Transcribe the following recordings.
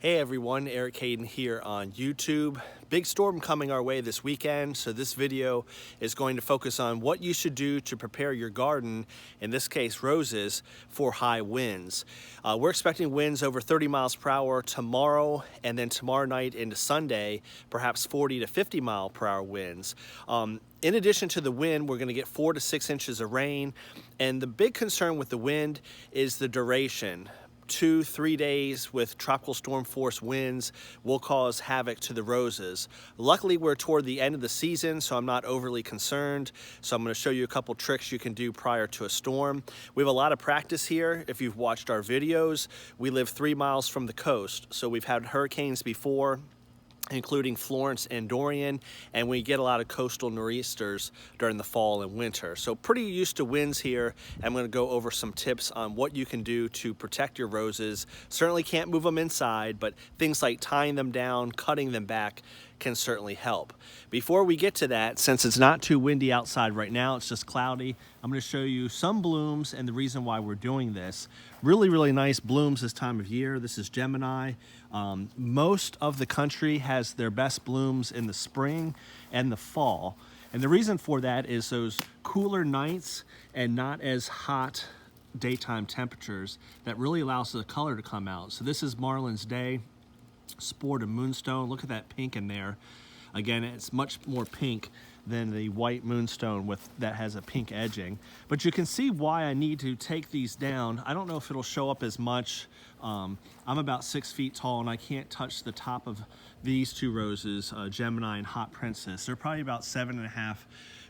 Hey everyone, Eric Hayden here on YouTube. Big storm coming our way this weekend, so this video is going to focus on what you should do to prepare your garden, in this case roses, for high winds. We're expecting winds over 30 miles per hour tomorrow, and then tomorrow night into Sunday, perhaps 40 to 50 mile per hour winds. In addition to the wind, we're going to get 4 to 6 inches of rain, and the big concern with the wind is the duration. 2-3 days with tropical storm force winds will cause havoc to the roses. Luckily, we're toward the end of the season, so I'm not overly concerned. So I'm going to show you a couple tricks you can do prior to a storm. We have a lot of practice here. If you've watched our videos, we live 3 miles from the coast, so we've had hurricanes before, including Florence and Dorian, and we get a lot of coastal nor'easters during the fall and winter. So pretty used to winds here. I'm going to go over some tips on what you can do to protect your roses. Certainly can't move them inside, but things like tying them down, cutting them back can certainly help. Before we get to that, since it's not too windy outside right now, it's just cloudy, I'm going to show you some blooms and the reason why we're doing this. Really nice blooms this time of year. This is Gemini. Most of the country has their best blooms in the spring and the fall. And the reason for that is those cooler nights and not as hot daytime temperatures that really allows the color to come out. So this is Marlin's Day, Sport of Moonstone. Look at that pink in there. Again, it's much more pink than the white moonstone that has a pink edging. But you can see why I need to take these down. I don't know if it'll show up as much. I'm about 6 feet tall and I can't touch the top of these two roses, Gemini and Hot Princess. They're probably about 7.5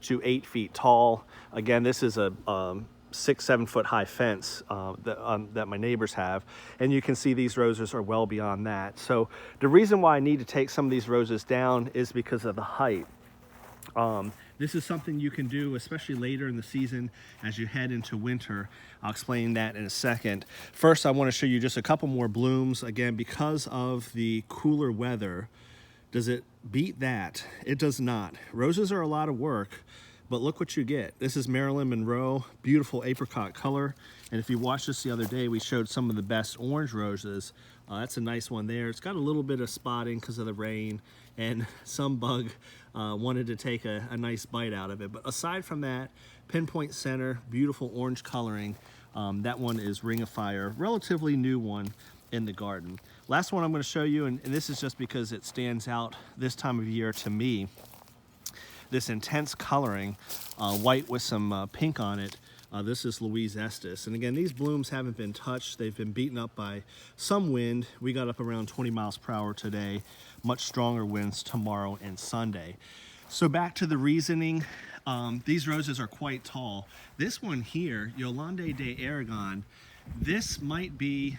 to 8 feet tall. Again, this is a 6-7 foot high fence that my neighbors have, and you can see these roses are well beyond that. So the reason why I need to take some of these roses down is because of the height. This is something you can do, especially later in the season as you head into winter. I'll explain that in a second. First, I want to show you just a couple more blooms. Again, because of the cooler weather, does it beat that? It does not. Roses are a lot of work, but look what you get. This is Marilyn Monroe, beautiful apricot color. And if you watched this the other day, we showed some of the best orange roses. That's a nice one there. It's got a little bit of spotting because of the rain, and some bug wanted to take a nice bite out of it. But aside from that, pinpoint center, beautiful orange coloring. That one is Ring of Fire, relatively new one in the garden. Last one I'm going to show you, and this is just because it stands out this time of year to me. This intense coloring, white with some pink on it. This is Louise Estes. And again, these blooms haven't been touched. They've been beaten up by some wind. We got up around 20 miles per hour today. Much stronger winds tomorrow and Sunday. So back to the reasoning. These roses are quite tall. This one here, Yolande de Aragon, this might be,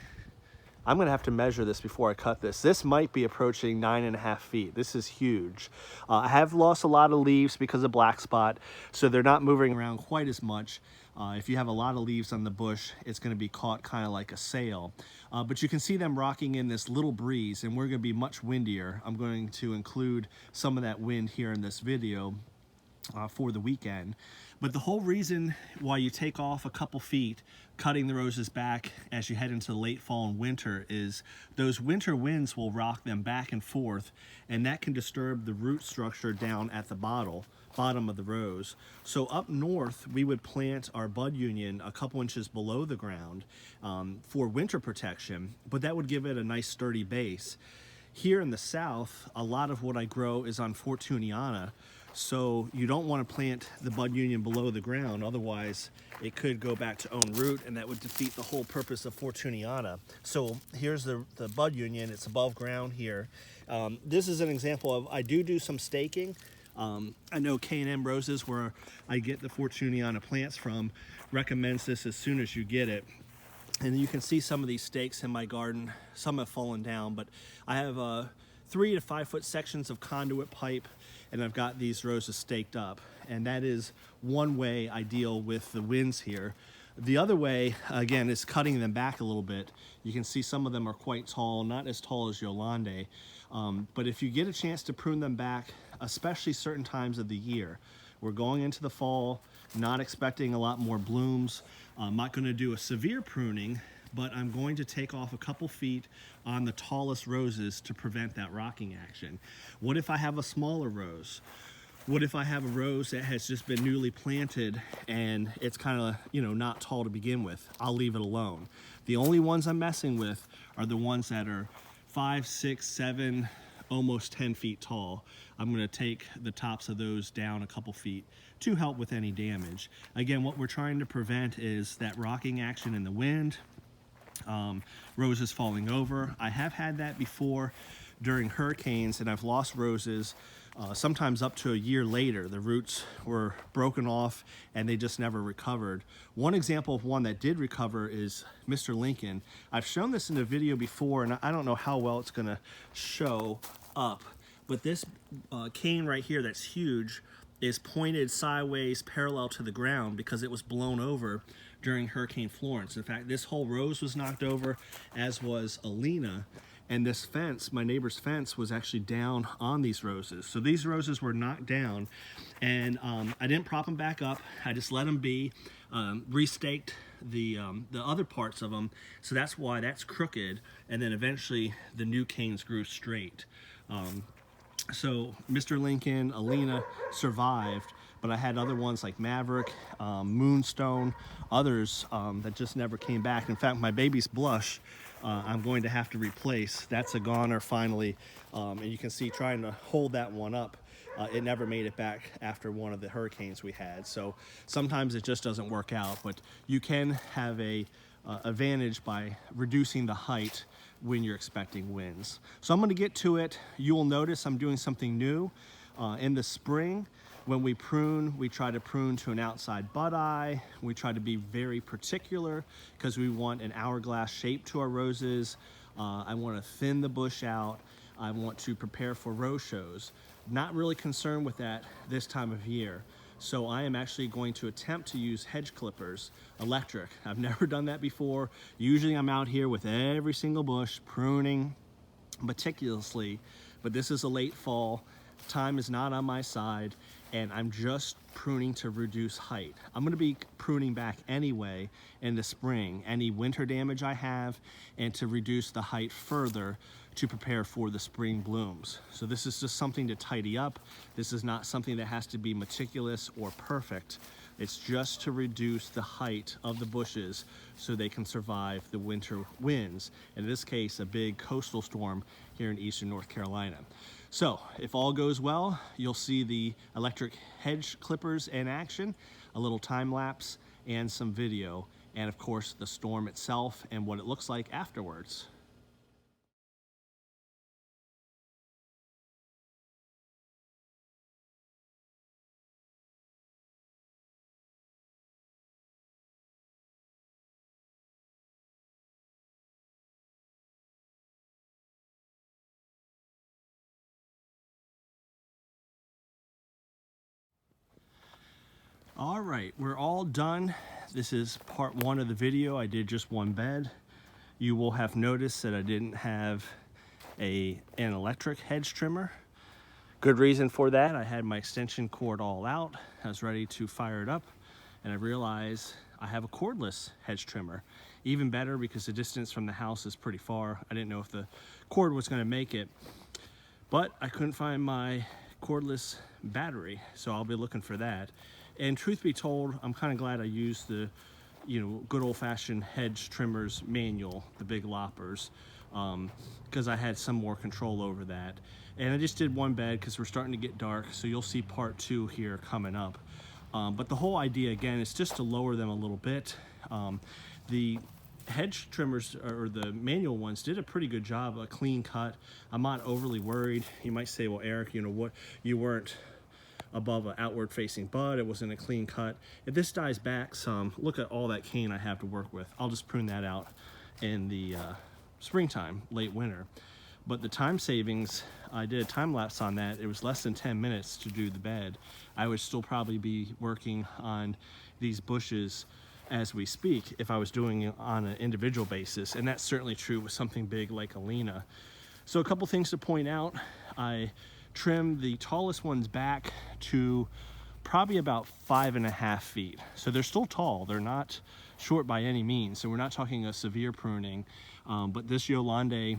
I'm gonna have to measure this before I cut this. This might be approaching 9.5 feet. This is huge. I have lost a lot of leaves because of black spot, so they're not moving around quite as much. If you have a lot of leaves on the bush, it's gonna be caught kind of like a sail. But you can see them rocking in this little breeze, and we're gonna be much windier. I'm going to include some of that wind here in this video for the weekend. But the whole reason why you take off a couple feet, cutting the roses back as you head into the late fall and winter, is those winter winds will rock them back and forth, and that can disturb the root structure down at the bottom of the rose. So up north, we would plant our bud union a couple inches below the ground for winter protection, but that would give it a nice sturdy base. Here in the south, a lot of what I grow is on Fortuniana, so you don't want to plant the bud union below the ground, otherwise it could go back to own root, and that would defeat the whole purpose of Fortuniana. So here's the bud union. It's above ground here. This is an example of, I do some staking. I know K&M Roses, where I get the Fortuniana plants from, recommends this as soon as you get it. And you can see some of these stakes in my garden. Some have fallen down, but I have 3 to 5 foot sections of conduit pipe, and I've got these roses staked up. And that is one way I deal with the winds here. The other way, again, is cutting them back a little bit. You can see some of them are quite tall, not as tall as Yolande. But if you get a chance to prune them back, especially certain times of the year, we're going into the fall, not expecting a lot more blooms. I'm not going to do a severe pruning, but I'm going to take off a couple feet on the tallest roses to prevent that rocking action. What if I have a smaller rose? What if I have a rose that has just been newly planted and it's kind of, you know, not tall to begin with? I'll leave it alone. The only ones I'm messing with are the ones that are 5, 6, 7, almost 10 feet tall. I'm going to take the tops of those down a couple feet to help with any damage. Again, what we're trying to prevent is that rocking action in the wind, roses falling over. I have had that before during hurricanes, and I've lost roses sometimes up to a year later. The roots were broken off and they just never recovered. One example of one that did recover is Mr. Lincoln. I've shown this in a video before, and I don't know how well it's gonna show up, but this cane right here that's huge is pointed sideways parallel to the ground because it was blown over during Hurricane Florence. In fact, this whole rose was knocked over, as was Alina. And this fence, my neighbor's fence, was actually down on these roses. So these roses were knocked down, and I didn't prop them back up. I just let them be, restaked the other parts of them. So that's why that's crooked. And then eventually the new canes grew straight. So Mr. Lincoln, Alina survived, but I had other ones like Maverick, Moonstone, others that just never came back. In fact, my baby's blush, I'm going to have to replace. That's a goner finally, and you can see trying to hold that one up, it never made it back after one of the hurricanes we had. So sometimes it just doesn't work out, but you can have a advantage by reducing the height when you're expecting winds. So I'm going to get to it. You will notice I'm doing something new. In the spring, when we prune, we try to prune to an outside bud eye. We try to be very particular because we want an hourglass shape to our roses. I want to thin the bush out. I want to prepare for rose shows. Not really concerned with that this time of year. So I am actually going to attempt to use hedge clippers, electric. I've never done that before. Usually I'm out here with every single bush, pruning meticulously, but this is a late fall. Time is not on my side, and I'm just pruning to reduce height. I'm gonna be pruning back anyway in the spring, any winter damage I have, and to reduce the height further to prepare for the spring blooms. So this is just something to tidy up. This is not something that has to be meticulous or perfect. It's just to reduce the height of the bushes so they can survive the winter winds. In this case, a big coastal storm here in eastern North Carolina. So if all goes well, you'll see the electric hedge clippers in action, a little time lapse, and some video, and of course the storm itself and what it looks like afterwards. All right, we're all done. This is part one of the video. I did just one bed. You will have noticed that I didn't have an electric hedge trimmer. Good reason for that. I had my extension cord all out. I was ready to fire it up, and I realized I have a cordless hedge trimmer. Even better because the distance from the house is pretty far. I didn't know if the cord was gonna make it, but I couldn't find my cordless battery, so I'll be looking for that. And truth be told, I'm kind of glad I used the, good old-fashioned hedge trimmers manual, the big loppers, because I had some more control over that. And I just did one bed because we're starting to get dark, so you'll see part two here coming up. But the whole idea, again, is just to lower them a little bit. The hedge trimmers, or the manual ones, did a pretty good job, a clean cut. I'm not overly worried. You might say, well, Eric, what, you weren't above an outward facing bud, it wasn't a clean cut. If this dies back some, look at all that cane I have to work with. I'll just prune that out in the springtime, late winter. But the time savings, I did a time lapse on that. It was less than 10 minutes to do the bed. I would still probably be working on these bushes as we speak if I was doing it on an individual basis, and that's certainly true with something big like Alina. So a couple things to point out. I trimmed the tallest ones back to probably about 5.5 feet. So they're still tall. They're not short by any means. So we're not talking a severe pruning, but this Yolande,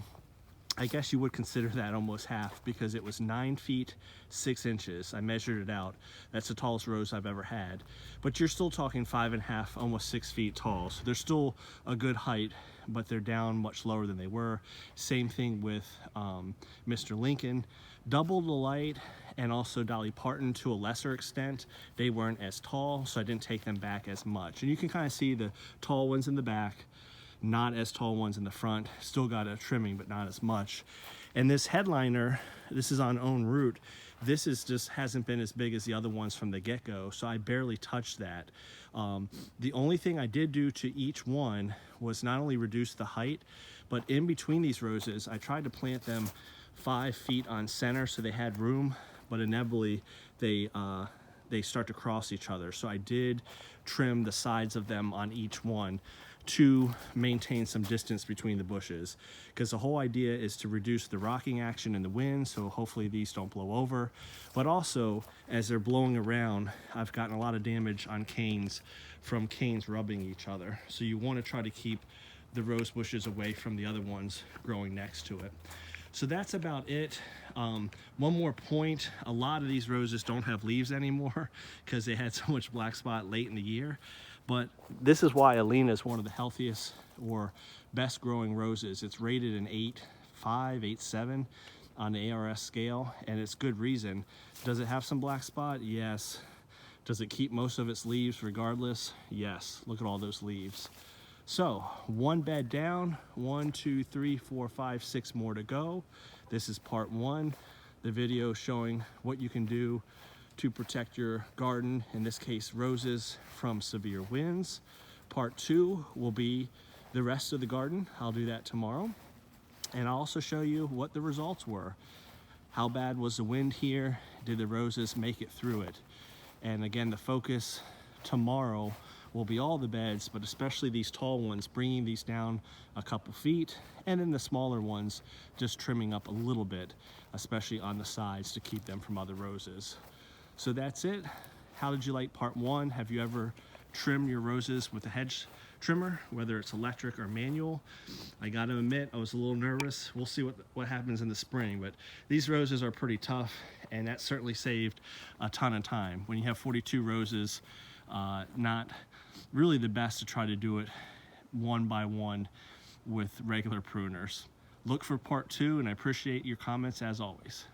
I guess you would consider that almost half, because it was 9 feet 6 inches. I measured it out. That's the tallest rose I've ever had. But you're still talking 5.5, almost 6 feet tall. So they're still a good height, but they're down much lower than they were. Same thing with Mr. Lincoln. Double the light, and also Dolly Parton to a lesser extent. They weren't as tall, so I didn't take them back as much. And you can kind of see the tall ones in the back, not as tall ones in the front. Still got a trimming, but not as much. And this headliner, this is on own root. This is just hasn't been as big as the other ones from the get-go, so I barely touched that. The only thing I did do to each one was not only reduce the height, but in between these roses, I tried to plant them 5 feet on center so they had room, but inevitably they start to cross each other. So I did trim the sides of them on each one to maintain some distance between the bushes, because the whole idea is to reduce the rocking action in the wind, so hopefully these don't blow over. But also, as they're blowing around, I've gotten a lot of damage on canes from canes rubbing each other. So you want to try to keep the rose bushes away from the other ones growing next to it. So that's about it. One more point, a lot of these roses don't have leaves anymore because they had so much black spot late in the year. But this is why Alina is one of the healthiest or best growing roses. It's rated an 8.5, 8.7 on the ARS scale, and it's good reason. Does it have some black spot? Yes. Does it keep most of its leaves regardless? Yes. Look at all those leaves. So one bed down, 1, 2, 3, 4, 5, 6 more to go. This is part 1, the video showing what you can do to protect your garden, in this case roses, from severe winds. Part 2 will be the rest of the garden. I'll do that tomorrow. And I'll also show you what the results were. How bad was the wind here? Did the roses make it through it? And again, the focus tomorrow will be all the beds, but especially these tall ones, bringing these down a couple feet, and then the smaller ones just trimming up a little bit, especially on the sides to keep them from other roses. So that's it. How did you like part 1? Have you ever trimmed your roses with a hedge trimmer, whether it's electric or manual? I gotta admit, I was a little nervous. We'll see what happens in the spring, but these roses are pretty tough, and that certainly saved a ton of time. When you have 42 roses, not really the best to try to do it one by one with regular pruners. Look for part 2, and I appreciate your comments as always.